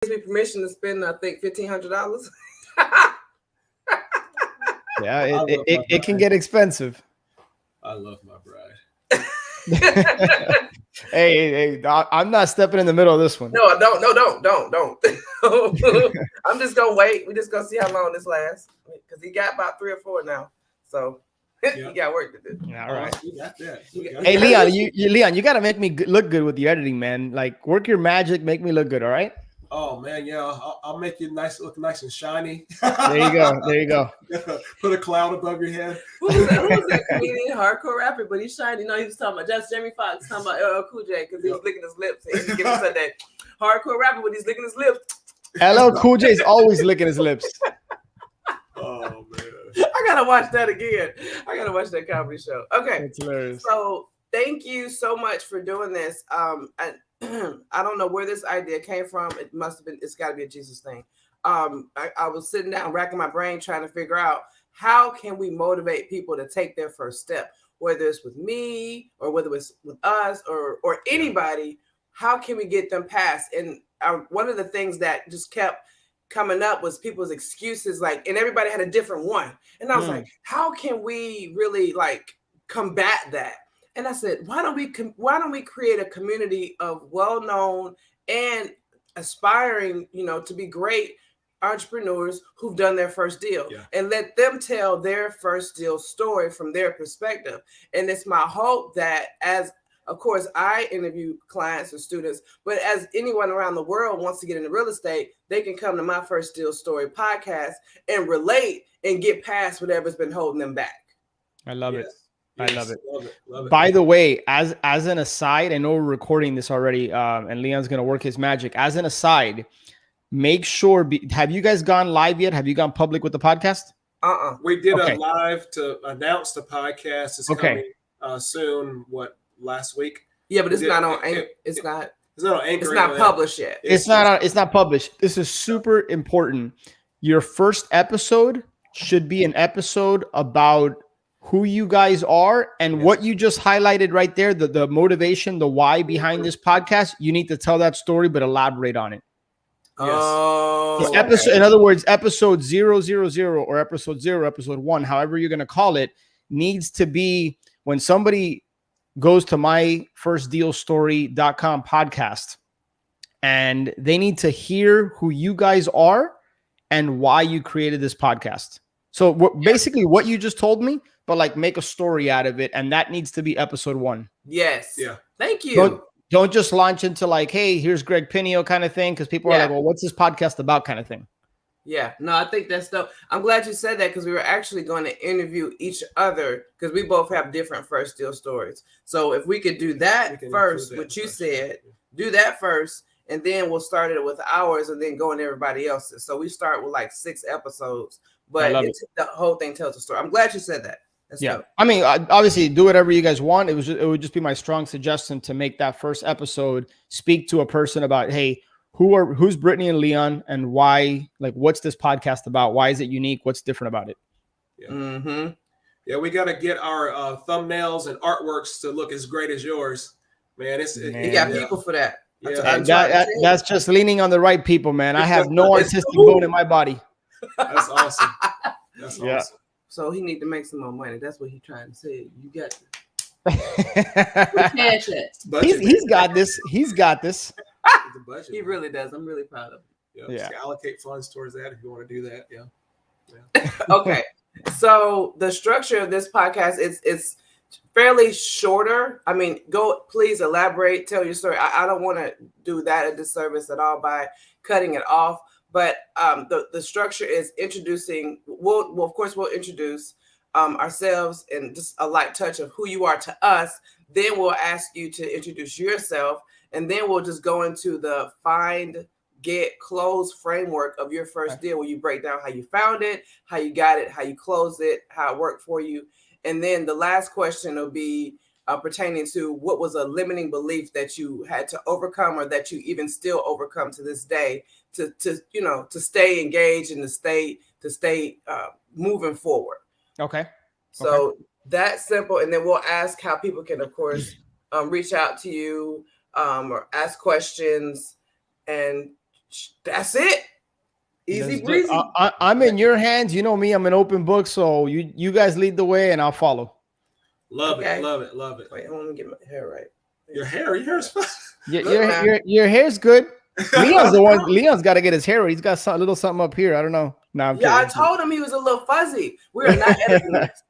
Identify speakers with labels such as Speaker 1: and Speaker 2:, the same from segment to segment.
Speaker 1: gives me permission to spend, I think, $1,500.
Speaker 2: Yeah, it can get expensive.
Speaker 3: I love my bride.
Speaker 2: Hey, I'm not stepping in the middle of this one.
Speaker 1: No, don't. I'm just gonna wait. We just gonna see how long this lasts because he got about 3 or 4 now, so he got work to do.
Speaker 2: All right.
Speaker 3: We got that.
Speaker 2: Hey, Leon, you got to make me look good with your editing, man. Like, work your magic, make me look good. All right.
Speaker 3: Oh man, yeah, I'll make you look nice and shiny.
Speaker 2: There you go. There you go.
Speaker 3: Put a cloud above your head.
Speaker 1: Who was that comedian, hardcore rapper? But he's shiny. No, he was talking about just Jamie Foxx talking about LL Cool J because he was licking his lips. And he said that hardcore rapper when he's licking his lips.
Speaker 2: LL Cool J is always licking his lips.
Speaker 3: Oh man,
Speaker 1: I gotta watch that again. I gotta watch that comedy show. Okay,
Speaker 2: That's hilarious.
Speaker 1: So thank you so much for doing this. I don't know where this idea came from. It must have been. It's got to be a Jesus thing. I was sitting down, racking my brain, trying to figure out how can we motivate people to take their first step, whether it's with me or whether it's with us or anybody. How can we get them past? And one of the things that just kept coming up was people's excuses, like, and everybody had a different one. And I was like, how can we really like combat that? And I said, why don't we create a community of well-known and aspiring, to be great entrepreneurs who've done their first deal and let them tell their first deal story from their perspective. And it's my hope that as, of course, I interview clients or students, but as anyone around the world wants to get into real estate, they can come to my First Deal Story podcast and relate and get past whatever's been holding them back.
Speaker 2: I love it. I love it.
Speaker 3: Love it.
Speaker 2: By the way, as an aside, I know we're recording this already, and Leon's going to work his magic. As an aside, make sure, have you guys gone live yet? Have you gone public with the podcast?
Speaker 3: We did a live to announce the podcast. It's coming soon. Last week?
Speaker 1: Yeah, but it's not on Anchor. It's not on Anchor. It's not published yet.
Speaker 2: It's not published. This is super important. Your first episode should be an episode about who you guys are and what you just highlighted right there, the motivation, the why behind this podcast. You need to tell that story, but elaborate on it.
Speaker 1: Oh,
Speaker 2: in other words, episode 000 or episode 0, episode 1, however you're going to call it, needs to be when somebody goes to myfirstdealstory.com podcast and they need to hear who you guys are and why you created this podcast. So basically what you just told me, but like make a story out of it. And that needs to be episode 1.
Speaker 1: Yes. Yeah. Thank you.
Speaker 2: Don't just launch into like, hey, here's Greg Pinio kind of thing. Cause people are like, well, what's this podcast about kind of thing?
Speaker 1: Yeah, no, I think that's dope. I'm glad you said that because we were actually going to interview each other because we both have different first deal stories. So if we could do that first, what you said, do that first, and then we'll start it with ours and then go into everybody else's. So we start with like 6 episodes, but the whole thing tells a story. I'm glad you said that. That's dope.
Speaker 2: I mean, obviously do whatever you guys want. It would just be my strong suggestion to make that first episode speak to a person about, hey, who's Brittany and Leon and why, like, what's this podcast about? Why is it unique? What's different about it?
Speaker 3: Yeah, we got to get our thumbnails and artworks to look as great as yours, man.
Speaker 1: You got people for that.
Speaker 2: That's just leaning on the right people, man. I have no artistic bone in my body.
Speaker 3: That's awesome. That's awesome.
Speaker 1: So he need to make some more money. That's what he's trying to say. You got
Speaker 2: to. He's got this. He's got this.
Speaker 1: He really does. I'm really proud of him.
Speaker 3: Just allocate funds towards that if you want to do that. Yeah.
Speaker 1: Okay. So the structure of this podcast is fairly shorter. I mean, please elaborate, tell your story. I don't want to do that a disservice at all by cutting it off. But the structure is introducing. Of course, we'll introduce ourselves and just a light touch of who you are to us. Then we'll ask you to introduce yourself. And then we'll just go into the find, get, close framework of your first deal where you break down how you found it, how you got it, how you closed it, how it worked for you. And then the last question will be pertaining to what was a limiting belief that you had to overcome or that you even still overcome to this day to stay engaged and to stay moving forward.
Speaker 2: Okay.
Speaker 1: So that's simple. And then we'll ask how people can, of course, reach out to you or ask questions and That's it. Easy breezy.
Speaker 2: I'm in your hands. You know me. I'm an open book. So you guys lead the way, and I'll follow.
Speaker 3: Love
Speaker 1: Okay.
Speaker 3: it. Love it. Love it.
Speaker 1: Wait, I want to get my hair right.
Speaker 3: Your hair's fine.
Speaker 2: Your hair's good. Leon's the one. Leon's got to get his hair right. He's got a little something up here. I don't know. No, I'm
Speaker 1: Yeah, I
Speaker 2: kidding.
Speaker 1: told him he was a little fuzzy. We are not editing this.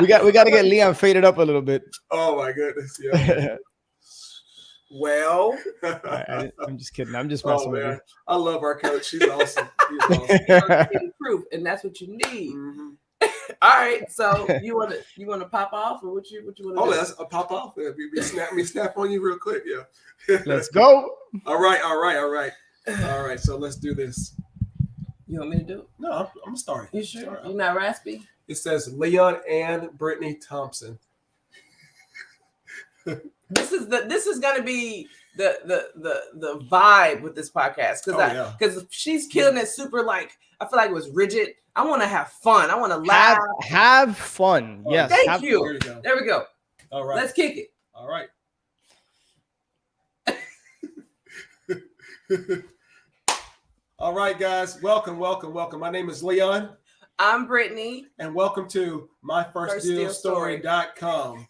Speaker 2: We got to get Leon faded up a little bit.
Speaker 3: Oh my goodness. Yeah.
Speaker 1: Well,
Speaker 2: I'm just kidding. I'm just messing with you.
Speaker 3: I love our coach. She's awesome. He's awesome.
Speaker 1: Proof, and that's what you need.
Speaker 3: Mm-hmm.
Speaker 1: All right, so you want to pop off, or what you want to do?
Speaker 3: Oh, that's a pop off. We snap on you real quick. Yeah.
Speaker 2: Let's go.
Speaker 3: All right. So let's do this.
Speaker 1: You want me to do it?
Speaker 3: No, I'm gonna start.
Speaker 1: You sure? You're not raspy?
Speaker 3: It says Leon and Brittany Thompson.
Speaker 1: This is gonna be the vibe with this podcast because she's killing it super. Like, I feel like it was rigid. I want to have fun. I want to laugh.
Speaker 2: Have fun. Yes.
Speaker 1: Thank you.
Speaker 3: There you go.
Speaker 1: There we go.
Speaker 3: All right.
Speaker 1: Let's kick it.
Speaker 3: All right. All right, guys. Welcome. My name is Leon.
Speaker 1: I'm Brittany.
Speaker 3: And welcome to myfirstdealstory.com.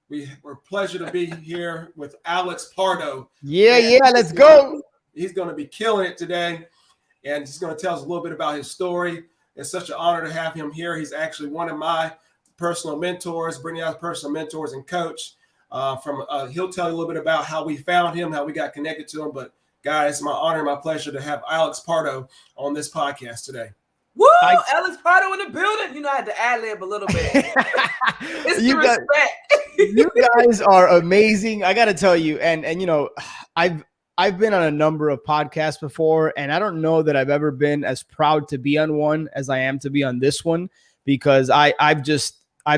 Speaker 3: We're pleasure to be here with Alex Pardo.
Speaker 2: Yeah, let's go.
Speaker 3: He's going to be killing it today, and he's going to tell us a little bit about his story. It's such an honor to have him here. He's actually one of my personal mentors, Brittany Al's personal mentors and coach. He'll tell you a little bit about how we found him, how we got connected to him. But guys, it's my honor and my pleasure to have Alex Pardo on this podcast today.
Speaker 1: Woo! Alex Pardo in the building. You know, I had to ad-lib a little bit. It's the respect.
Speaker 2: You guys are amazing. I got to tell you, and you know, I've been on a number of podcasts before, and I don't know that I've ever been as proud to be on one as I am to be on this one, because I've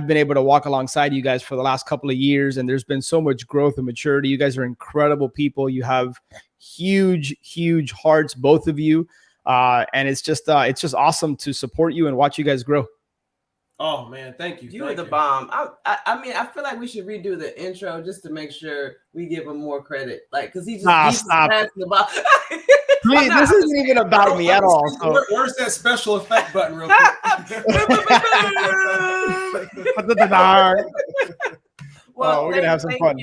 Speaker 2: been able to walk alongside you guys for the last couple of years, and there's been so much growth and maturity. You guys are incredible people. You have huge hearts, both of you. And it's just awesome to support you and watch you guys grow.
Speaker 3: Oh man, thank you.
Speaker 1: You are the bomb. I mean, I feel like we should redo the intro just to make sure we give him more credit. Like, because he's passing the ball.
Speaker 2: Please, this isn't even about me at all. So.
Speaker 3: Where's that special effect button, real quick?
Speaker 1: Well,
Speaker 2: we're gonna have some fun.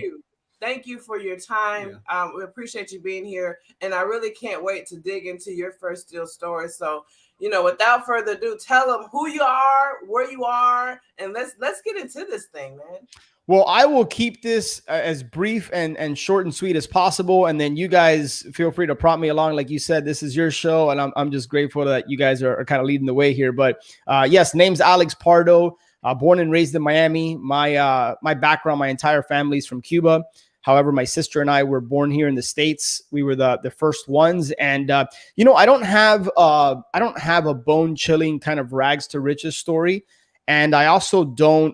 Speaker 1: Thank you for your time. Yeah. We appreciate you being here, and I really can't wait to dig into your first deal story. So, you know, without further ado, tell them who you are, where you are, and let's get into this thing, man.
Speaker 2: Well, I will keep this as brief and short and sweet as possible, and then you guys feel free to prompt me along. Like you said, this is your show, and I'm just grateful that you guys are kind of leading the way here. But yes, name's Alex Pardo. Born and raised in Miami. My background, my entire family is from Cuba. However, my sister and I were born here in the States. We were the first ones. And, you know, I don't have a bone chilling kind of rags to riches story. And I also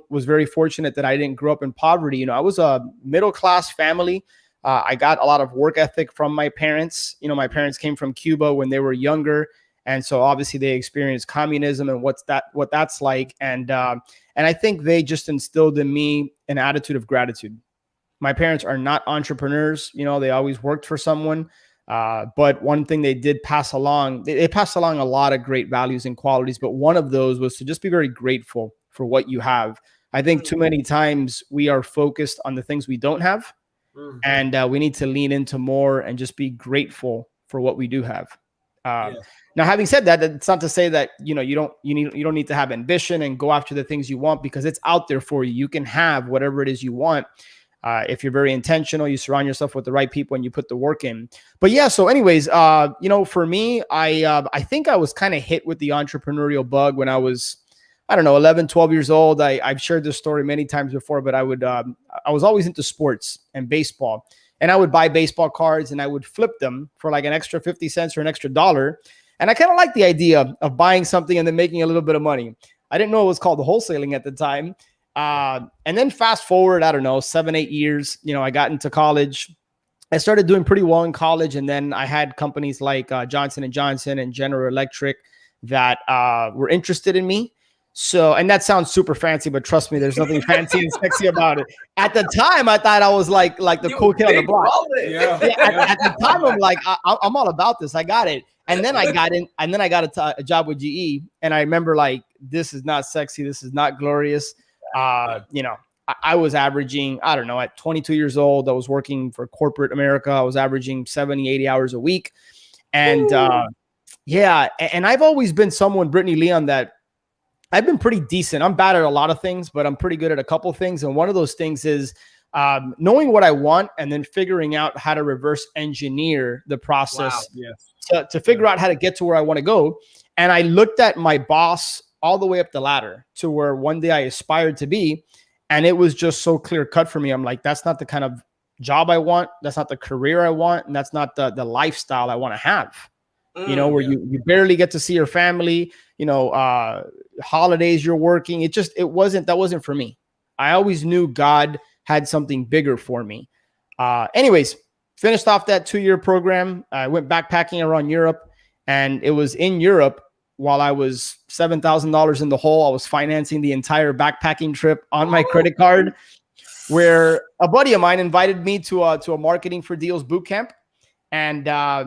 Speaker 2: was very fortunate that I didn't grow up in poverty. You know, I was a middle-class family. I got a lot of work ethic from my parents. You know, my parents came from Cuba when they were younger. And so obviously they experienced communism and what that's like. And I think they just instilled in me an attitude of gratitude. My parents are not entrepreneurs. You know, they always worked for someone. But one thing they did pass along, they passed along a lot of great values and qualities. But one of those was to just be very grateful for what you have. I think too many times we are focused on the things we don't have. Mm-hmm. And we need to lean into more and just be grateful for what we do have. Now, having said that, it's not to say that, you know, you don't need to have ambition and go after the things you want, because it's out there for you. You can have whatever it is you want. If you're very intentional, you surround yourself with the right people and you put the work in. But yeah, so anyways, you know, for me, I think I was kind of hit with the entrepreneurial bug when I was, I don't know, 11, 12 years old. I've shared this story many times before, but I was always into sports and baseball, and I would buy baseball cards and I would flip them for like an extra 50 cents or an extra $1. And I kind of liked the idea of buying something and then making a little bit of money. I didn't know it was called wholesaling at the time. And then fast forward, I don't know, 7, 8 years, you know, I got into college. I started doing pretty well in college. And then I had companies like Johnson & Johnson and General Electric that were interested in me. So, and that sounds super fancy, but trust me, there's nothing fancy and sexy about it. At the time, I thought I was like the cool kid on the block.
Speaker 3: Yeah.
Speaker 2: At the time, I'm like, I'm all about this. I got it. And then I got in, and then I got a job with GE. And I remember like, this is not sexy. This is not glorious. You know, I was averaging, I don't know, at 22 years old, I was working for corporate America. I was averaging 70, 80 hours a week. And yeah, and I've always been someone, Brittany Leon, that I've been pretty decent. I'm bad at a lot of things, but I'm pretty good at a couple of things. And one of those things is knowing what I want and then figuring out how to reverse engineer the process to figure out how to get to where I want to go. And I looked at my boss all the way up the ladder to where one day I aspired to be. And it was just so clear cut for me. I'm like, that's not the kind of job I want. That's not the career I want. And that's not the lifestyle I want to have. You know, where you barely get to see your family, you know, holidays you're working. That wasn't for me. I always knew God had something bigger for me. Anyways, finished off that 2-year program. I went backpacking around Europe, and it was in Europe while I was $7,000 in the hole. I was financing the entire backpacking trip on my credit card, where a buddy of mine invited me to a Marketing for Deals boot camp. And I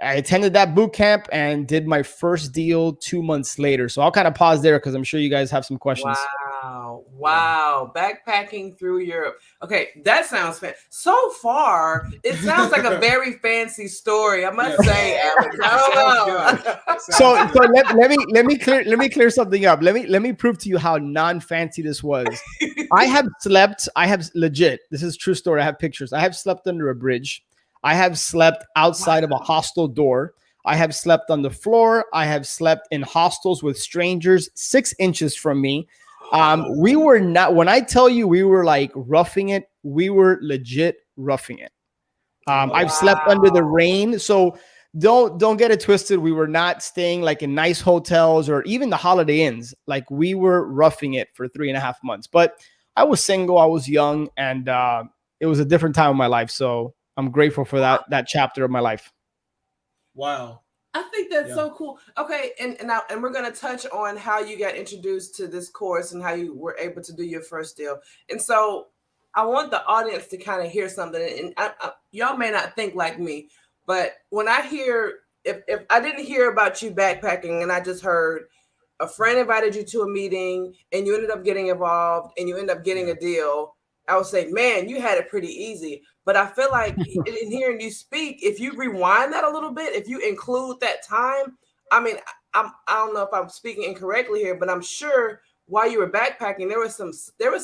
Speaker 2: attended that boot camp and did my first deal 2 months later. So I'll kind of pause there because I'm sure you guys have some questions.
Speaker 1: Wow. Backpacking through Europe. Okay, that sounds so far, it sounds like a very fancy story, I must say, Alex. I don't know.
Speaker 2: So let me clear something up. Let me prove to you how non-fancy this was. I have legit, this is a true story. I have pictures. I have slept under a bridge. I have slept outside of a hostel door. I have slept on the floor. I have slept in hostels with strangers 6 inches from me. We were not, when I tell you we were like roughing it, we were legit roughing it. I've slept under the rain. So don't get it twisted. We were not staying like in nice hotels or even the Holiday Inns. Like we were roughing it for 3.5 months, but I was single. I was young, and it was a different time of my life. So I'm grateful for that chapter of my life.
Speaker 3: Wow.
Speaker 1: I think that's so cool. Okay, and we're going to touch on how you got introduced to this course and how you were able to do your first deal. And so I want the audience to kind of hear something. And y'all may not think like me, but when I hear, if I didn't hear about you backpacking and I just heard a friend invited you to a meeting and you ended up getting involved and you end up getting a deal, I would say, man, you had it pretty easy. But I feel like in hearing you speak, if you rewind that a little bit, if you include that time, I mean, I don't know if I'm speaking incorrectly here, but I'm sure while you were backpacking, there was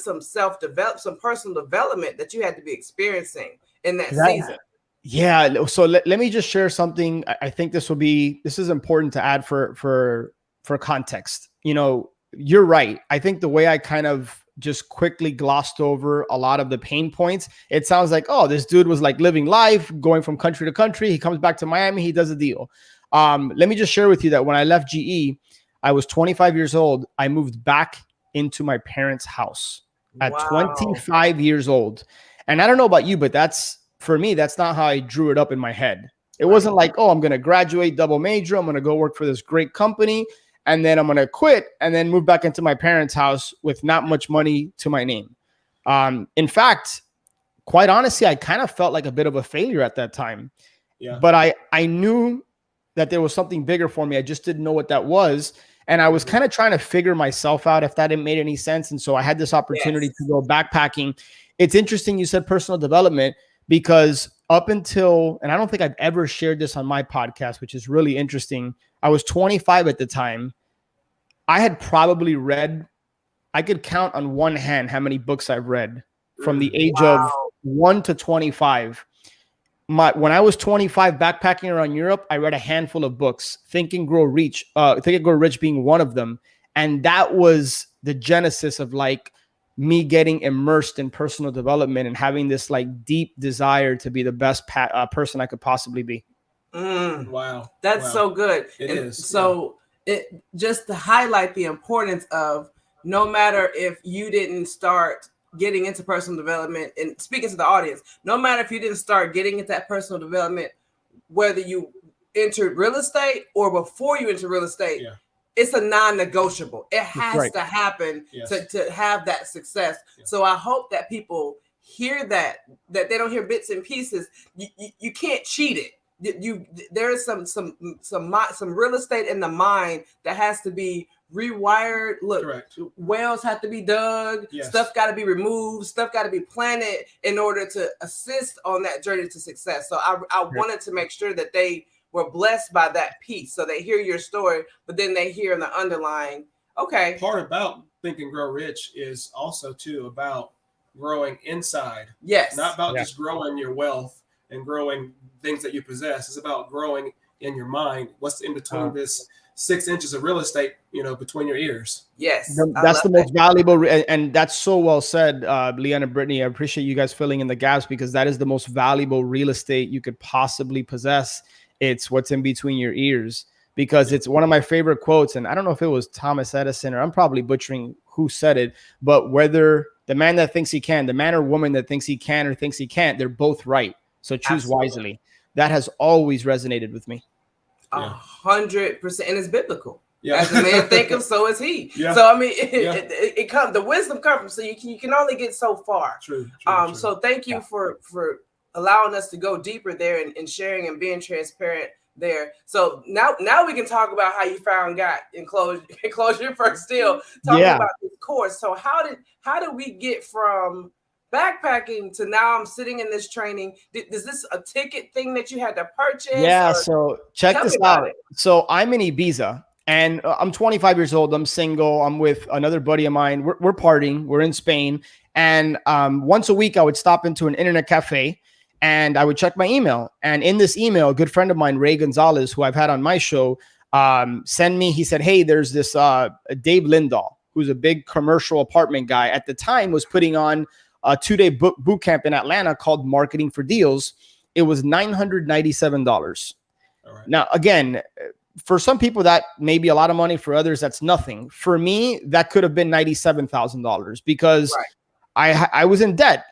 Speaker 1: some self-develop, some personal development that you had to be experiencing in that season.
Speaker 2: Yeah. So let me just share something. I think this is important to add for context. You know, you're right. I think the way I kind of just quickly glossed over a lot of the pain points, it sounds like, oh, this dude was like living life, going from country to country. He comes back to Miami, he does a deal. Let me just share with you that when I left GE, I was 25 years old. I moved back into my parents' house at 25 years old. And I don't know about you, but for me, that's not how I drew it up in my head. It wasn't like, oh, I'm going to graduate, double major. I'm going to go work for this great company, and then I'm going to quit and then move back into my parents' house with not much money to my name. In fact, quite honestly, I kind of felt like a bit of a failure at that time. Yeah. But I knew that there was something bigger for me. I just didn't know what that was. And I was kind of trying to figure myself out if that didn't make any sense. And so I had this opportunity to go backpacking. It's interesting you said personal development, because up until, and I don't think I've ever shared this on my podcast, which is really interesting. I was 25 at the time. I had probably read, I could count on one hand how many books I've read from the age of 1 to 25. When I was 25 backpacking around Europe, I read a handful of books, Think and Grow Rich being one of them. And that was the genesis of like me getting immersed in personal development and having this like deep desire to be the best person I could possibly be.
Speaker 3: Wow.
Speaker 1: That's so good.
Speaker 3: It is.
Speaker 1: So it just to highlight the importance of, no matter if you didn't start getting into personal development, and speaking to the audience, no matter if you didn't start getting into that personal development, whether you entered real estate or before you entered real estate, it's a non-negotiable. It has to happen to have that success. So I hope that people hear that they don't hear bits and pieces. You can't cheat it. There is some real estate in the mind that has to be rewired. Look, wells have to be dug. Stuff got to be removed. Stuff got to be planted in order to assist on that journey to success. So I wanted to make sure that they were blessed by that piece. So they hear your story, but then they hear in the underlying, okay.
Speaker 3: Part about Think and Grow Rich is also too about growing inside.
Speaker 1: Yes.
Speaker 3: Not about just growing your wealth and growing things that you possess. It's about growing in your mind. What's in between this 6 inches of real estate, between your ears.
Speaker 1: Yes.
Speaker 2: That's the most valuable. And that's so well said, Leanne and Brittany. I appreciate you guys filling in the gaps, because that is the most valuable real estate you could possibly possess. It's what's in between your ears, because it's one of my favorite quotes. And I don't know if it was Thomas Edison, or I'm probably butchering who said it, but whether the man that thinks he can, the man or woman that thinks he can or thinks he can't, they're both right. So choose wisely. That has always resonated with me.
Speaker 1: 100%. And it's biblical.
Speaker 3: Yeah.
Speaker 1: As a man thinketh, so is he.
Speaker 3: Yeah.
Speaker 1: So I mean, it comes. The wisdom comes from. So you can only get so far.
Speaker 3: True.
Speaker 1: So thank you for allowing us to go deeper there and sharing and being transparent there. So now we can talk about how you found God and close your first deal. Talking about this course. So how did we get from backpacking to now I'm sitting in this training? Is this a ticket thing that you had to purchase?
Speaker 2: Yeah. So check this out. So I'm in Ibiza, and I'm 25 years old. I'm single. I'm with another buddy of mine. We're partying. We're in Spain. And once a week, I would stop into an internet cafe and I would check my email. And in this email, a good friend of mine, Ray Gonzalez, who I've had on my show, he said, hey, there's this Dave Lindahl, who's a big commercial apartment guy. At the time, was putting on a 2-day boot camp in Atlanta called Marketing for Deals. It was $997. All right. Now, again, for some people, that may be a lot of money. For others, that's nothing. For me, that could have been $97,000 because I was in debt.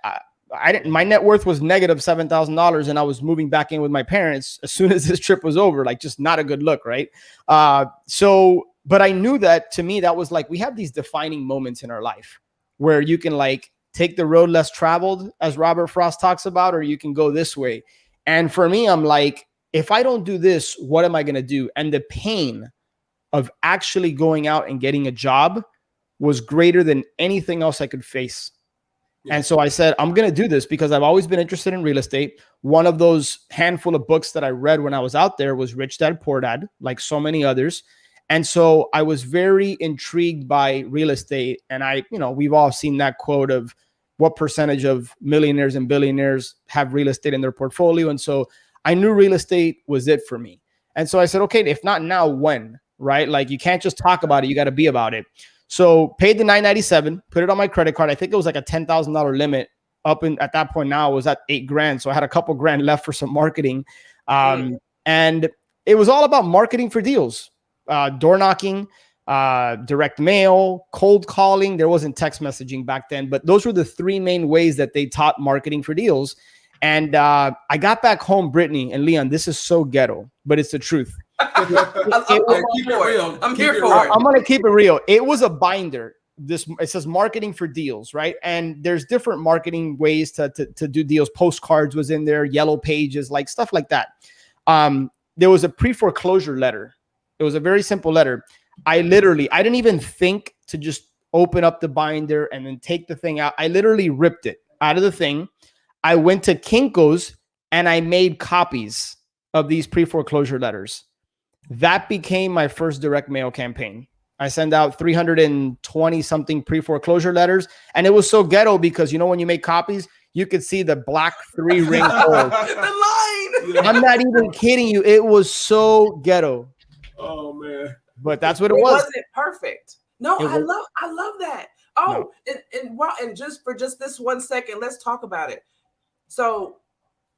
Speaker 2: My net worth was negative $7,000, and I was moving back in with my parents as soon as this trip was over. Like, just not a good look, right? But I knew that, to me, that was like, we have these defining moments in our life where you can like take the road less traveled, as Robert Frost talks about, or you can go this way. And for me, I'm like, if I don't do this, what am I going to do? And the pain of actually going out and getting a job was greater than anything else I could face. And so I said, I'm going to do this because I've always been interested in real estate. One of those handful of books that I read when I was out there was Rich Dad, Poor Dad, like so many others. And so I was very intrigued by real estate. And we've all seen that quote of what percentage of millionaires and billionaires have real estate in their portfolio. And so I knew real estate was it for me. And so I said, okay, if not now, when, right? Like, you can't just talk about it. You got to be about it. So paid the $997, put it on my credit card. I think it was like a $10,000 limit at that point. Now it was at $8,000. So I had a couple grand left for some marketing. And it was all about marketing for deals, door knocking, direct mail, cold calling. There wasn't text messaging back then, but those were the three main ways that they taught marketing for deals. And I got back home, Brittany and Leon, this is so ghetto, but it's the truth.
Speaker 3: Keep it real.
Speaker 1: I'm here for it.
Speaker 2: I'm going to keep it real. It was a binder. It says marketing for deals, right? And there's different marketing ways to do deals. Postcards was in there, yellow pages, like stuff like that. There was a pre-foreclosure letter. It was a very simple letter. I didn't even think to just open up the binder and then take the thing out. I literally ripped it out of the thing. I went to Kinko's and I made copies of these pre-foreclosure letters. That became my first direct mail campaign. I sent out 320 something pre-foreclosure letters. And it was so ghetto because, when you make copies, you could see the black 3-ring hole.
Speaker 1: The line.
Speaker 2: I'm not even kidding you. It was so ghetto.
Speaker 3: Oh, man.
Speaker 2: But that's what it was.
Speaker 1: It wasn't perfect. No, I love that. Oh, no. And just for this 1 second, let's talk about it. So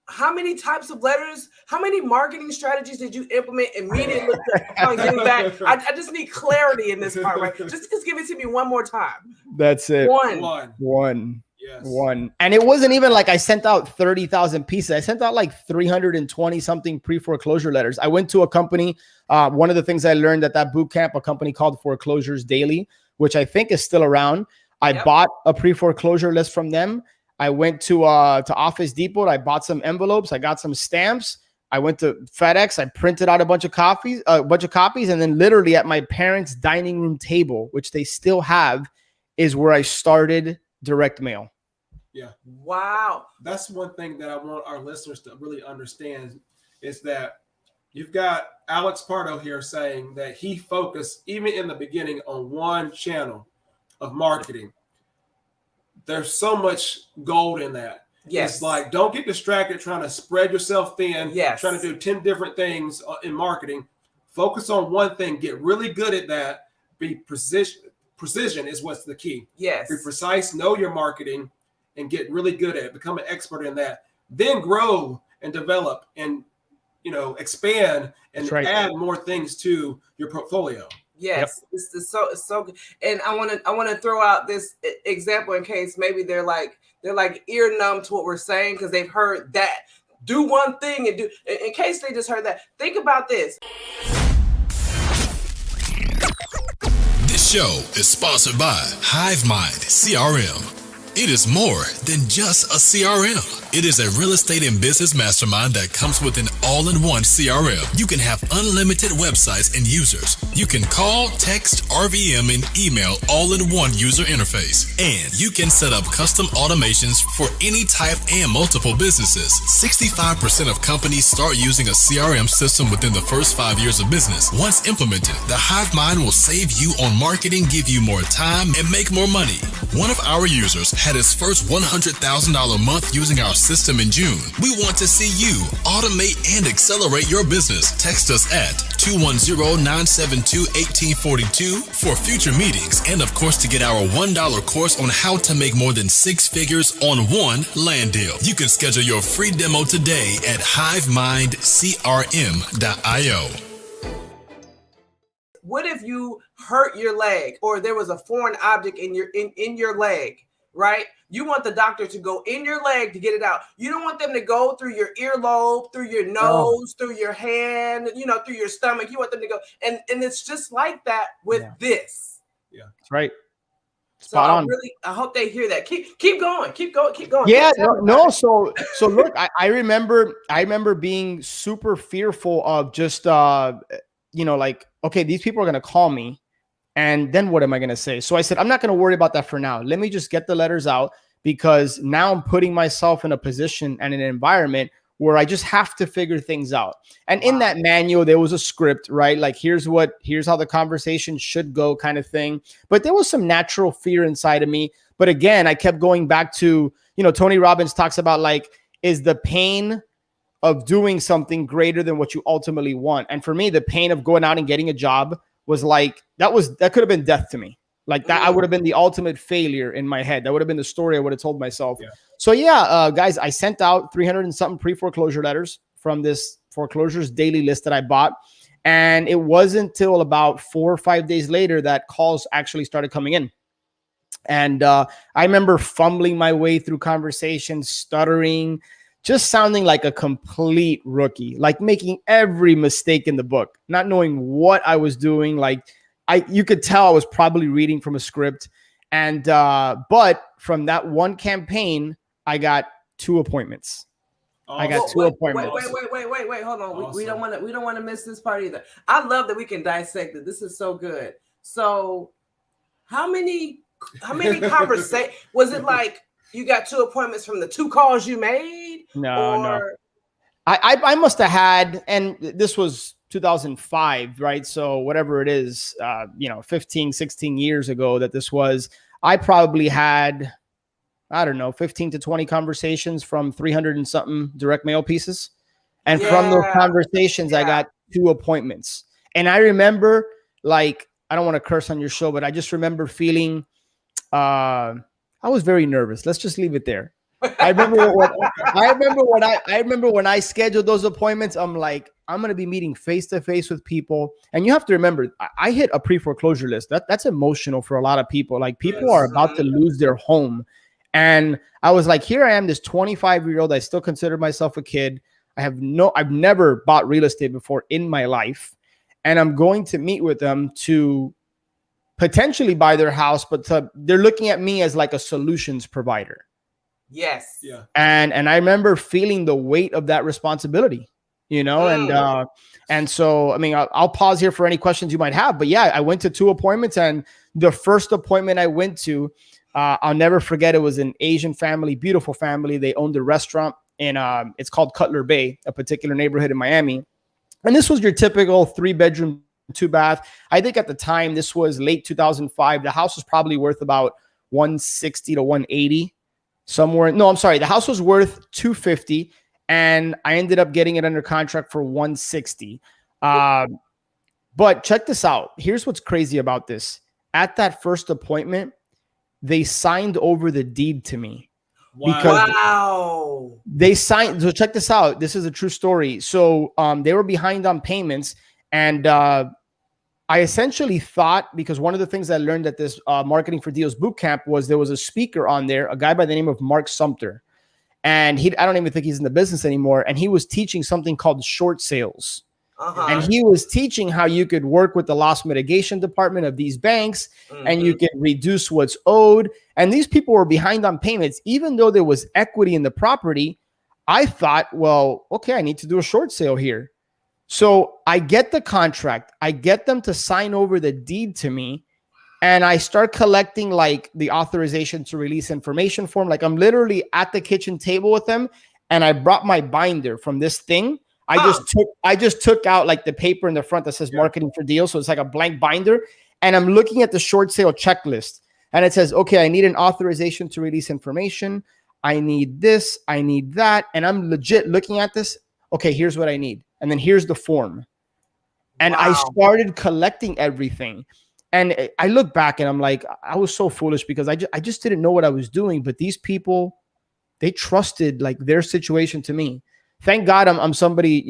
Speaker 1: how many types of letters, how many marketing strategies did you implement immediately on getting back? I just need clarity in this part, right? Just give it to me one more time.
Speaker 2: That's it.
Speaker 1: One.
Speaker 3: Yeah. Yes.
Speaker 2: One. And it wasn't even like I sent out 30,000 pieces. I sent out like 320 something pre-foreclosure letters. I went to a company. One of the things I learned at that boot camp, a company called Foreclosures Daily, which I think is still around. I bought a pre-foreclosure list from them. I went to Office Depot. I bought some envelopes. I got some stamps. I went to FedEx. I printed out a bunch of copies, and then literally at my parents' dining room table, which they still have, is where I started direct mail.
Speaker 3: Yeah.
Speaker 1: Wow.
Speaker 3: That's one thing that I want our listeners to really understand is that you've got Alex Pardo here saying that he focused, even in the beginning, on one channel of marketing. There's so much gold in that.
Speaker 1: Yes.
Speaker 3: It's like, don't get distracted trying to spread yourself thin,
Speaker 1: yes.
Speaker 3: trying to do 10 different things in marketing. Focus on one thing. Get really good at that. Be precision. Precision is what's the key.
Speaker 1: Yes.
Speaker 3: Be precise, know your marketing, and get really good at it. Become an expert in that. Then grow and develop and, expand and add more things to your portfolio.
Speaker 1: Yes, it's so good. And I want to throw out this example in case maybe they're like ear numb to what we're saying because they've heard that. Do one thing and do. In case they just heard that, think about this.
Speaker 4: This show is sponsored by HiveMind CRM. It is more than just a CRM. It is a real estate and business mastermind that comes with an all-in-one CRM. You can have unlimited websites and users. You can call, text, RVM, and email all in one user interface. And you can set up custom automations for any type and multiple businesses. 65% of companies start using a CRM system within the first 5 years of business. Once implemented, the HiveMind will save you on marketing, give you more time, and make more money. One of our users had his first $100,000 month using our system in June. We want to see you automate and accelerate your business. Text us at 210-972-1842 for future meetings and, of course, to get our $1 course on how to make more than 6 figures on one land deal. You can schedule your free demo today at HiveMindCRM.io.
Speaker 1: What if you hurt your leg or there was a foreign object in your leg, right? You want the doctor to go in your leg to get it out. You don't want them to go through your earlobe, through your nose, through your hand, through your stomach. You want them to go. And it's just like that with this.
Speaker 3: Yeah,
Speaker 2: that's right.
Speaker 1: Spot on. I hope they hear that. Keep going.
Speaker 2: Yeah, no. So look, I remember being super fearful of just, like, okay, these people are going to call me. And then what am I going to say? So I said, I'm not going to worry about that for now. Let me just get the letters out because now I'm putting myself in a position and an environment where I just have to figure things out. And in that manual, there was a script, right? Like, here's how the conversation should go kind of thing. But there was some natural fear inside of me. But again, I kept going back to, Tony Robbins talks about, like, is the pain of doing something greater than what you ultimately want? And for me, the pain of going out and getting a job was like, that could have been death to me. Like that, I would have been the ultimate failure in my head. That would have been the story I would have told myself. Yeah. So guys, I sent out 300 and something pre-foreclosure letters from this Foreclosures Daily list that I bought. And it wasn't until about 4 or 5 days later that calls actually started coming in. And I remember fumbling my way through conversations, stuttering, just sounding like a complete rookie, like making every mistake in the book, not knowing what I was doing. Like you could tell I was probably reading from a script. And, but from that one campaign, I got 2 appointments. I got 2 appointments.
Speaker 1: Wait, hold on.
Speaker 3: Awesome.
Speaker 1: We don't want to miss this part either. I love that we can dissect it. This is so good. So how many conversations was it like? You got 2 appointments from the 2 calls you made?
Speaker 2: No. I must have had, and this was 2005, right? So whatever it is, 15, 16 years ago that this was, I probably had, I don't know, 15 to 20 conversations from 300 and something direct mail pieces. And from those conversations, I got 2 appointments. And I remember, like, I don't want to curse on your show, but I just remember feeling, I was very nervous. Let's just leave it there. I remember when I scheduled those appointments, I'm like, I'm going to be meeting face to face with people. And you have to remember, I hit a pre-foreclosure list. That's emotional for a lot of people. Like, people are about to lose their home. And I was like, here I am, this 25-year-old. I still consider myself a kid. I've never bought real estate before in my life. And I'm going to meet with them to potentially buy their house, but they're looking at me as like a solutions provider.
Speaker 1: Yes.
Speaker 3: Yeah.
Speaker 2: And I remember feeling the weight of that responsibility, and so, I mean, I'll pause here for any questions you might have, but yeah, I went to 2 appointments, and the first appointment I went to, I'll never forget. It was an Asian family, beautiful family. They owned a restaurant in, it's called Cutler Bay, a particular neighborhood in Miami. And this was your typical 3-bedroom, 2-bath. I think at the time, this was late 2005. The house was probably worth about 160 to 180 somewhere. No, I'm sorry. The house was worth 250, and I ended up getting it under contract for 160. But check this out. Here's what's crazy about this. At that first appointment, they signed over the deed to me.
Speaker 1: Wow.
Speaker 2: They signed. So check this out. This is a true story. So they were behind on payments, and I essentially thought, because one of the things I learned at this Marketing for Deals bootcamp was there was a speaker on there, a guy by the name of Mark Sumter. And I don't even think he's in the business anymore. And he was teaching something called short sales. And he was teaching how you could work with the loss mitigation department of these banks, and you could reduce what's owed. And these people were behind on payments, even though there was equity in the property. I thought, well, okay, I need to do a short sale here. So I get the contract, I get them to sign over the deed to me, and I start collecting like the authorization to release information form. Like I'm literally at the kitchen table with them, and I brought my binder from this thing. I just took out like the paper in the front that says Marketing for Deals. So it's like a blank binder, and I'm looking at the short sale checklist, and it says, okay, I need an authorization to release information. I need this, I need that. And I'm legit looking at this. Okay, here's what I need. And then here's the form. And I started collecting everything. And I look back and I'm like, I was so foolish because I just didn't know what I was doing. But these people, they trusted like their situation to me. Thank God I'm somebody,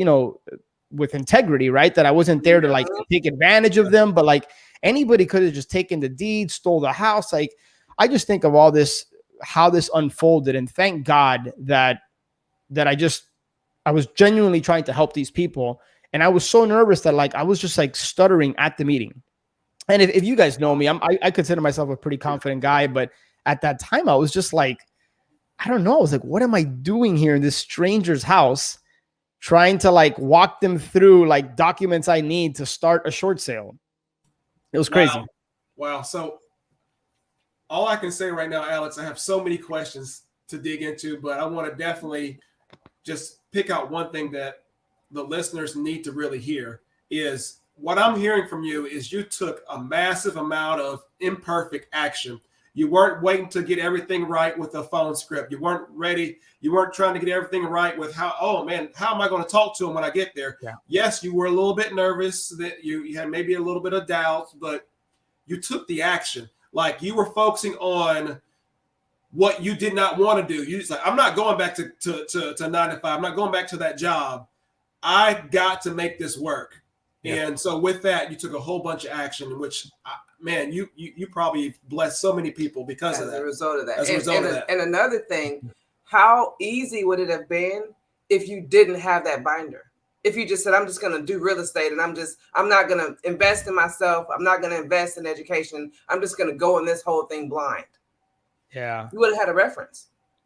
Speaker 2: with integrity, right? That I wasn't there to like take advantage of them. But like anybody could have just taken the deed, stole the house. Like I just think of all this, how this unfolded. And thank God that I was genuinely trying to help these people. And I was so nervous that like I was just like stuttering at the meeting. And if you guys know me, I consider myself a pretty confident guy. But at that time, I was just like, I don't know. I was like, what am I doing here in this stranger's house, trying to like walk them through like documents I need to start a short sale? It was crazy.
Speaker 3: Wow. So all I can say right now, Alex, I have so many questions to dig into, but I want to definitely just pick out one thing that the listeners need to really hear is what I'm hearing from you is you took a massive amount of imperfect action. You weren't waiting to get everything right with a phone script. You weren't ready. You weren't trying to get everything right with how am I going to talk to him when I get there? Yeah. Yes, you were a little bit nervous, that you had maybe a little bit of doubt, but you took the action. Like you were focusing on what you did not want to do. You just like, I'm not going back to 9 to 5. I'm not going back to that job. I got to make this work. Yeah. And so with that, you took a whole bunch of action, which, man, you probably blessed so many people because of that.
Speaker 1: As a result of that. And another thing, how easy would it have been if you didn't have that binder? If you just said, I'm just going to do real estate and I'm not going to invest in myself. I'm not going to invest in education. I'm just going to go in this whole thing blind.
Speaker 2: Yeah.
Speaker 1: You would have had a reference.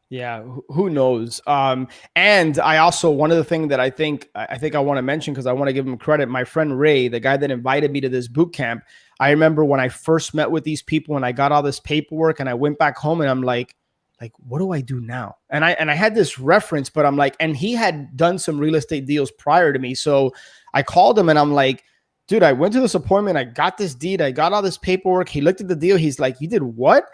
Speaker 2: Yeah, who knows? And I also, one of the things that I think I want to mention, because I want to give him credit, my friend Ray, the guy that invited me to this boot camp, I remember when I first met with these people and I got all this paperwork and I went back home and I'm like, what do I do now? And I had this reference, but I'm like, and he had done some real estate deals prior to me. So I called him and I'm like, dude, I went to this appointment. I got this deed. I got all this paperwork. He looked at the deal. He's like, you did what?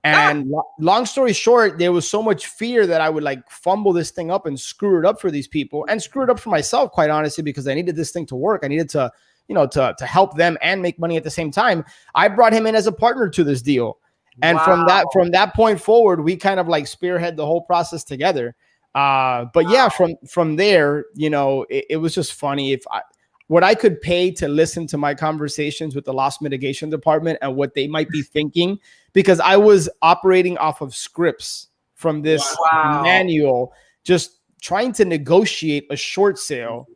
Speaker 2: And long story short, there was so much fear that I would like fumble this thing up and screw it up for these people and screw it up for myself, quite honestly, because I needed this thing to work. I needed to, to help them and make money at the same time. I brought him in as a partner to this deal. And from that point forward, we kind of like spearhead the whole process together. But yeah, from there, it was just funny. What I could pay to listen to my conversations with the loss mitigation department and what they might be thinking, because I was operating off of scripts. from this
Speaker 1: Wow.
Speaker 2: manual, just trying to negotiate a short sale.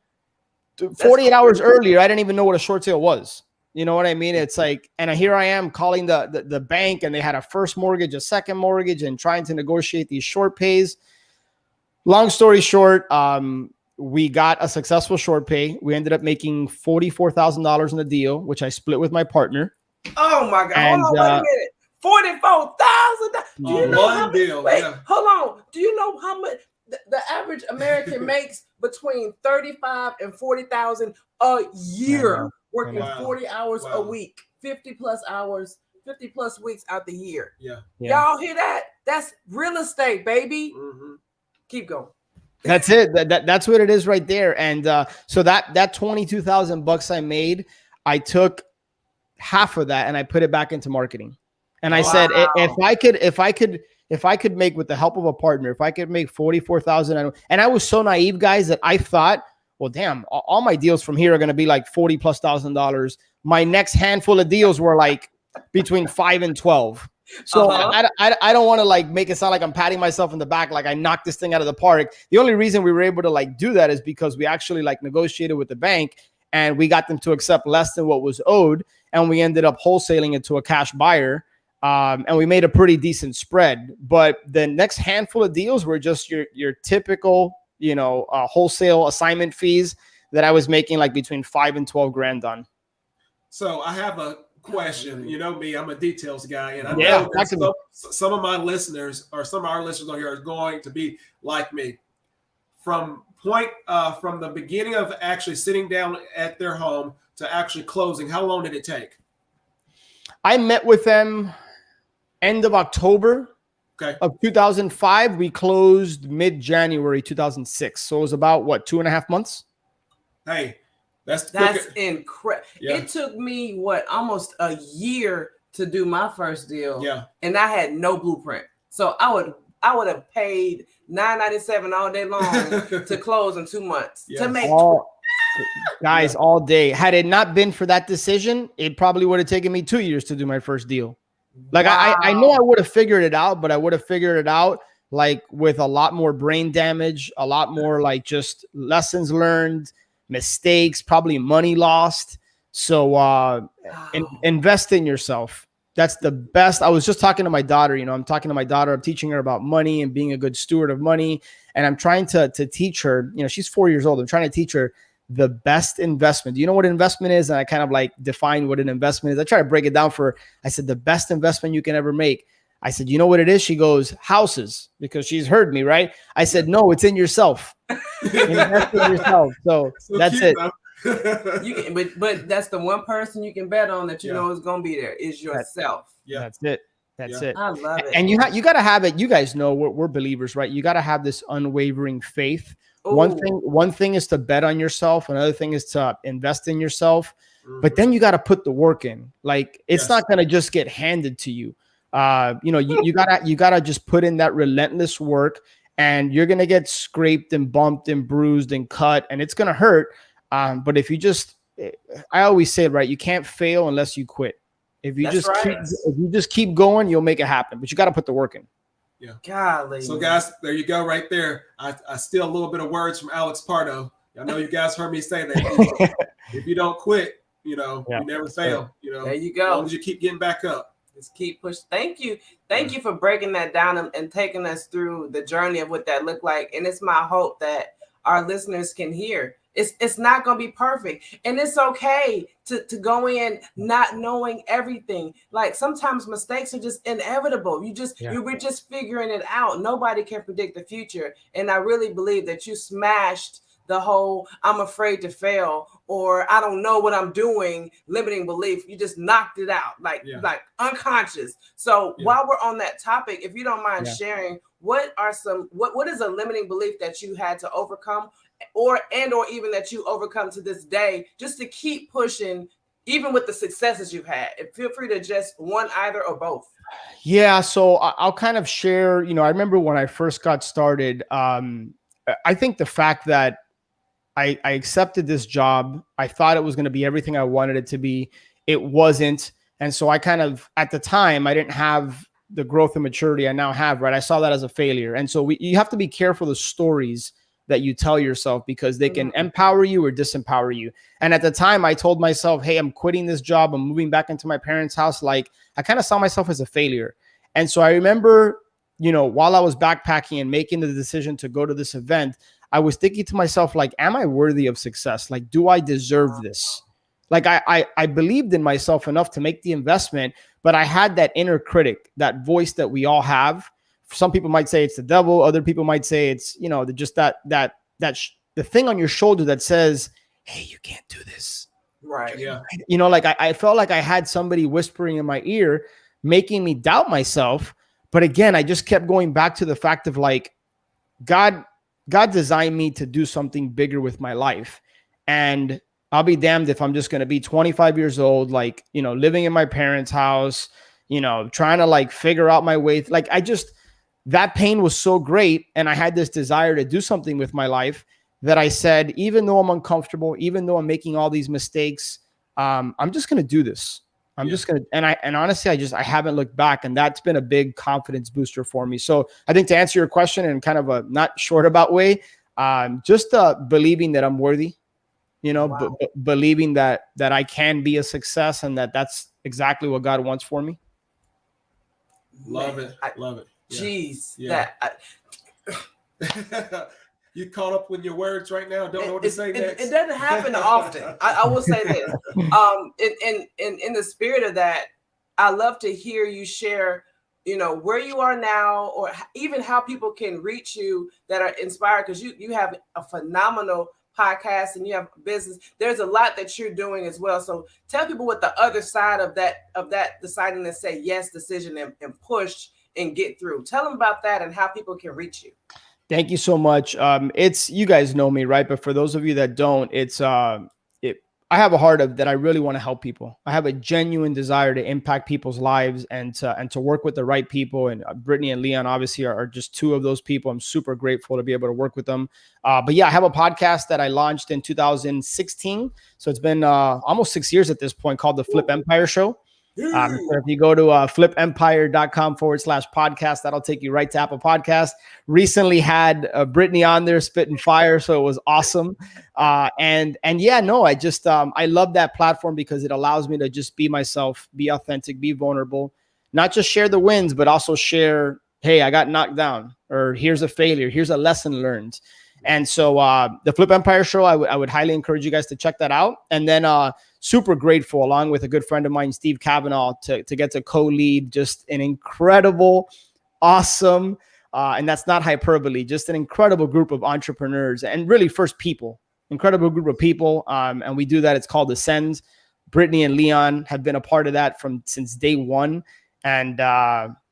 Speaker 2: 48
Speaker 1: That's
Speaker 2: hours
Speaker 1: crazy.
Speaker 2: earlier, I didn't even know what a short sale was. You know what I mean? It's like, and here I am calling the bank, and they had a first mortgage, a second mortgage, and trying to negotiate these short pays. Long story short, we got a successful short pay. We ended up making $44,000 in the deal, which I split with my partner.
Speaker 1: Oh my God.
Speaker 2: And,
Speaker 1: Hold on, wait a minute. $44,000. Do you know
Speaker 3: one
Speaker 1: how
Speaker 3: deal,
Speaker 1: wait,
Speaker 3: yeah.
Speaker 1: hold on. Do you know how much the average American makes between 35 and 40,000 a year, working
Speaker 3: Wow.
Speaker 1: 40 hours a
Speaker 3: Wow.
Speaker 1: week, 50 plus hours, 50 plus weeks out the year.
Speaker 3: Yeah.
Speaker 1: Y'all hear that? That's real estate, baby.
Speaker 3: Mm-hmm.
Speaker 1: Keep going.
Speaker 2: That's it. That's what it is right there. And so that $22,000 I made, I took half of that and I put it back into marketing. And I said, if I could make, with the help of a partner, if I could make 44,000, and I was so naive, guys, that I thought, well, damn, all my deals from here are going to be like $40,000+. My next handful of deals were like between 5 and 12. So I don't want to like make it sound like I'm patting myself in the back, like I knocked this thing out of the park. The only reason we were able to like do that is because we actually like negotiated with the bank, and we got them to accept less than what was owed, and we ended up wholesaling it to a cash buyer. And we made a pretty decent spread. But the next handful of deals were just your typical, wholesale assignment fees that I was making like between 5 and 12 grand on.
Speaker 3: So I have a question. You know me, I'm a details guy, and I know that some of my listeners, or some of our listeners on here, are going to be like me. From the beginning of actually sitting down at their home to actually closing, how long did it take?
Speaker 2: I met with them end of October of 2005. We closed mid-January 2006. So it was about, 2.5 months?
Speaker 3: Hey, that's
Speaker 1: incredible.
Speaker 3: Yeah.
Speaker 1: It took me almost a year to do my first deal.
Speaker 3: Yeah.
Speaker 1: And I had no blueprint. So I would have paid $9.97 all day long to close in 2 months.
Speaker 3: Yes.
Speaker 1: To make
Speaker 2: guys, all day. Had it not been for that decision, it probably would have taken me 2 years to do my first deal. Like I know I would have figured it out, but I would have figured it out like with a lot more brain damage, a lot more like just lessons learned, mistakes, probably money lost. So invest in yourself. That's the best. I was just talking to my daughter, I'm talking to my daughter. I'm teaching her about money and being a good steward of money. And I'm trying to teach her, she's 4 years old. I'm trying to teach her the best investment. Do you know what an investment is? And I kind of like define what an investment is. I try to break it down for her. I said, the best investment you can ever make. I said, you know what it is? She goes, houses, because she's heard me, right? I said, no, it's in yourself. Invest in yourself. So that's it.
Speaker 1: But that's the one person you can bet on that you know is going to be there is yourself.
Speaker 2: That's it. That's it.
Speaker 1: I love it.
Speaker 2: And you got to have it. You guys know we're believers, right? You got to have this unwavering faith. Ooh. One thing is to bet on yourself. Another thing is to invest in yourself. Mm-hmm. But then you got to put the work in. Like it's not going to just get handed to you. You gotta just put in that relentless work, and you're gonna get scraped and bumped and bruised and cut, and it's gonna hurt. But if you I always say, right, you can't fail unless you quit. If you just keep going, you'll make it happen. But you got to put the work in.
Speaker 3: Yeah.
Speaker 1: Golly.
Speaker 3: So guys, there you go, right there. I steal a little bit of words from Alex Pardo. I know you guys heard me say that. If you don't quit, you never fail.
Speaker 1: There you go.
Speaker 3: As long as you keep getting back up.
Speaker 1: Just keep pushing. Thank you for breaking that down and taking us through the journey of what that looked like. And it's my hope that our listeners can hear. It's not going to be perfect. And it's okay to go in not knowing everything. Like sometimes mistakes are just inevitable. We're just figuring it out. Nobody can predict the future. And I really believe that you smashed the whole I'm afraid to fail or I don't know what I'm doing limiting belief. You just knocked it out like unconscious. So while we're on that topic, if you don't mind sharing, what is a limiting belief that you had to overcome or even that you overcome to this day just to keep pushing even with the successes you've had? Feel free to just one, either or both.
Speaker 2: Yeah. So I'll kind of share, I remember when I first got started, I think the fact that I accepted this job, I thought it was going to be everything I wanted it to be. It wasn't. And so I kind of, at the time, I didn't have the growth and maturity I now have, right? I saw that as a failure. And so you have to be careful the stories that you tell yourself, because they can empower you or disempower you. And at the time I told myself, hey, I'm quitting this job. I'm moving back into my parents' house. Like, I kind of saw myself as a failure. And so I remember, while I was backpacking and making the decision to go to this event, I was thinking to myself, like, am I worthy of success? Like, do I deserve this? Like, I believed in myself enough to make the investment, but I had that inner critic, that voice that we all have. Some people might say it's the devil. Other people might say it's, just the thing on your shoulder that says, hey, you can't do this.
Speaker 1: Right.
Speaker 3: Yeah.
Speaker 2: Like I felt like I had somebody whispering in my ear, making me doubt myself. But again, I just kept going back to the fact of like, God designed me to do something bigger with my life. And I'll be damned if I'm just going to be 25 years old, like, living in my parents' house, trying to like figure out my way. Like, that pain was so great. And I had this desire to do something with my life that I said, even though I'm uncomfortable, even though I'm making all these mistakes, I'm just going to do this. I'm just going to, and honestly, I haven't looked back, and that's been a big confidence booster for me. So I think to answer your question in kind of a not short about way, just believing that I'm worthy,
Speaker 1: Wow.
Speaker 2: believing that I can be a success, and that's exactly what God wants for me.
Speaker 3: Love it. Love it.
Speaker 1: Jeez.
Speaker 3: Yeah. You caught up with your words right now. Don't know what to say next.
Speaker 1: It doesn't happen often. I will say this. In the spirit of that, I love to hear you share, where you are now, or even how people can reach you that are inspired, because you have a phenomenal podcast and you have business. There's a lot that you're doing as well. So tell people what the other side of that deciding to say yes decision and push and get through. Tell them about that and how people can reach you.
Speaker 2: Thank you so much. It's, you guys know me, right? But for those of you that don't, it's I have a heart of that. I really want to help people. I have a genuine desire to impact people's lives and to work with the right people. And Brittany and Leon obviously are just two of those people. I'm super grateful to be able to work with them. But yeah, I have a podcast that I launched in 2016. So it's been almost 6 years at this point, called The Flip Empire Show. So if you go to flipempire.com/podcast, that'll take you right to Apple Podcast. Recently had Brittany on there spitting fire, so it was awesome. And yeah, no, I just I love that platform because it allows me to just be myself, be authentic, be vulnerable, not just share the wins, but also share, hey, I got knocked down, or here's a failure, here's a lesson learned. And so the Flip Empire Show, I would highly encourage you guys to check that out. And then super grateful, along with a good friend of mine, Steve Kavanaugh, to get to co-lead just an incredible, awesome, and that's not hyperbole, just an incredible group of entrepreneurs and really first people, incredible group of people. And we do that. It's called Ascend. Brittany and Leon have been a part of that since day one. And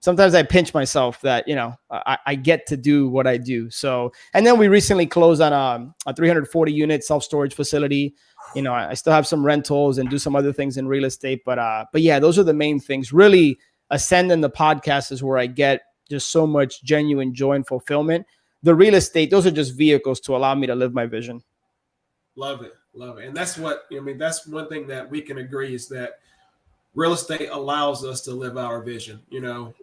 Speaker 2: sometimes I pinch myself that, I get to do what I do. So, and then we recently closed on a 340 unit self-storage facility. I still have some rentals and do some other things in real estate, but yeah, those are the main things. Really, Ascend and the podcast is where I get just so much genuine joy and fulfillment. The real estate, those are just vehicles to allow me to live my vision.
Speaker 3: Love it. And that's that's one thing that we can agree is that real estate allows us to live our vision. Not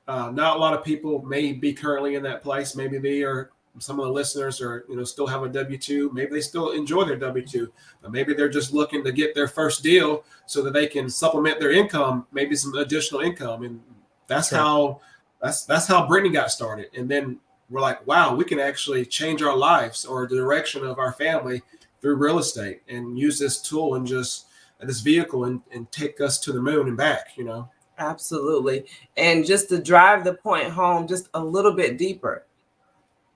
Speaker 3: a lot of people may be currently in that place. Maybe they are, some of the listeners are, still have a W-2. Maybe they still enjoy their W-2, but maybe they're just looking to get their first deal so that they can supplement their income, maybe some additional income. And that's how Brittany got started. And then we're like, wow, we can actually change our lives or the direction of our family through real estate and use this tool and just this vehicle and take us to the moon and back,
Speaker 1: Absolutely. And just to drive the point home just a little bit deeper,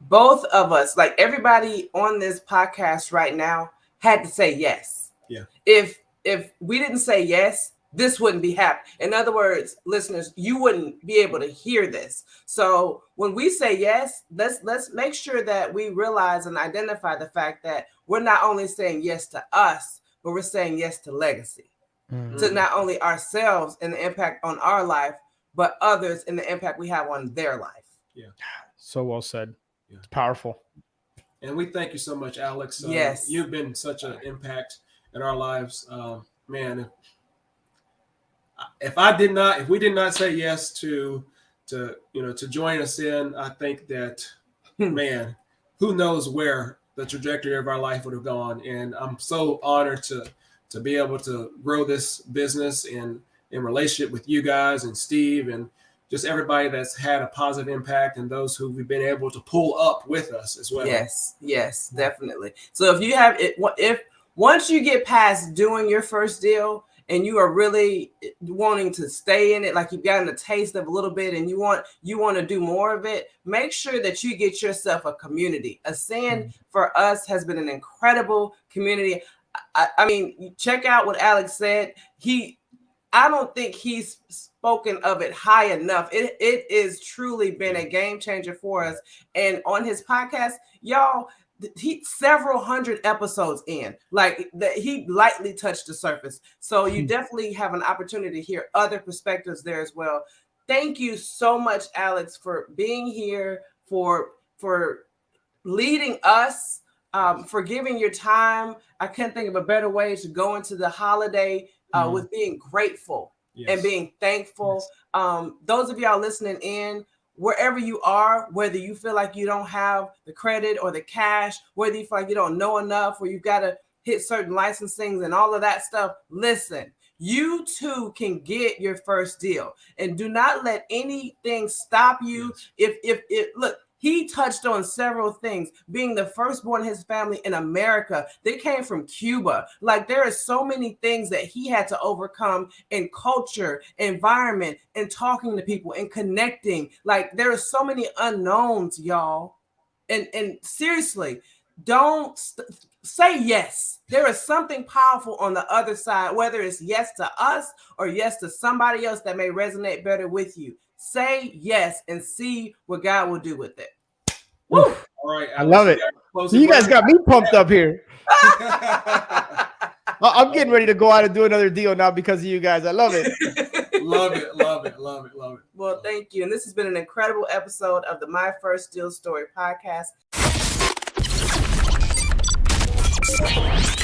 Speaker 1: both of us, like everybody on this podcast right now, had to say yes.
Speaker 3: Yeah.
Speaker 1: If we didn't say yes, this wouldn't be happening. In other words, listeners, you wouldn't be able to hear this. So when we say yes, let's make sure that we realize and identify the fact that we're not only saying yes to us, but we're saying yes to legacy, to not only ourselves and the impact on our life, but others and the impact we have on their life.
Speaker 3: Yeah.
Speaker 2: So well said.
Speaker 3: Yeah.
Speaker 2: It's powerful.
Speaker 3: And we thank you so much, Alex.
Speaker 1: Yes.
Speaker 3: You've been such an impact in our lives. Man, if we did not say yes to to join us in. I think that, man, who knows where the trajectory of our life would have gone. And I'm so honored to be able to grow this business in relationship with you guys and Steve and just everybody that's had a positive impact and those who we've been able to pull up with us as well.
Speaker 1: Yes, definitely. So if you have it, if once you get past doing your first deal and you are really wanting to stay in it, like you've gotten a taste of a little bit and you want to do more of it, make sure that you get yourself a community. Ascend for us has been an incredible community. I mean, check out what Alex said. I don't think he's spoken of it high enough. It is truly been a game changer for us. And on his podcast, y'all, he several hundred episodes in, like that, he lightly touched the surface. So you definitely have an opportunity to hear other perspectives there as well. Thank you so much, Alex, for being here, for leading us, for giving your time. I can't think of a better way to go into the holiday with being grateful and being thankful. Those of y'all listening in, wherever you are, whether you feel like you don't have the credit or the cash, whether you feel like you don't know enough, or you've got to hit certain licensings and all of that stuff, listen, you too can get your first deal. And do not let anything stop you. Look, he touched on several things. Being the firstborn in his family in America, they came from Cuba. Like, there are so many things that he had to overcome in culture, environment, and talking to people and connecting. Like, there are so many unknowns, y'all. And seriously, don't say yes. There is something powerful on the other side, whether it's yes to us or yes to somebody else that may resonate better with you. Say yes and see what God will do with it.
Speaker 2: Woo!
Speaker 3: All right,
Speaker 2: I love it. You guys got me pumped up here. I'm getting ready to go out and do another deal now because of you guys. I love it.
Speaker 3: Love it.
Speaker 1: Well, thank you. And this has been an incredible episode of the My First Deal Story podcast.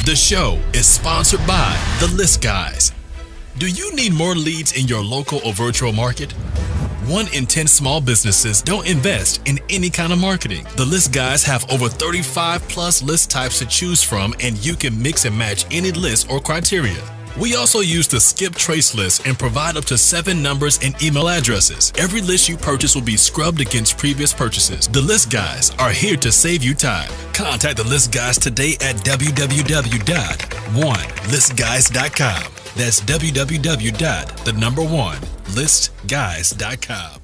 Speaker 4: The show is sponsored by The List Guys. Do you need more leads in your local or virtual market? 1 in 10 small businesses don't invest in any kind of marketing. The List Guys have over 35 plus list types to choose from, and you can mix and match any list or criteria. We also use the skip trace list and provide up to 7 numbers and email addresses. Every list you purchase will be scrubbed against previous purchases. The List Guys are here to save you time. Contact the List Guys today at www.onelistguys.com. That's www.1listguys.com.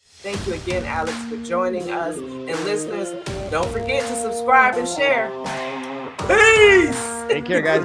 Speaker 1: Thank you again, Alex, for joining us. And listeners, don't forget to subscribe and share. Peace!
Speaker 2: Take care, guys.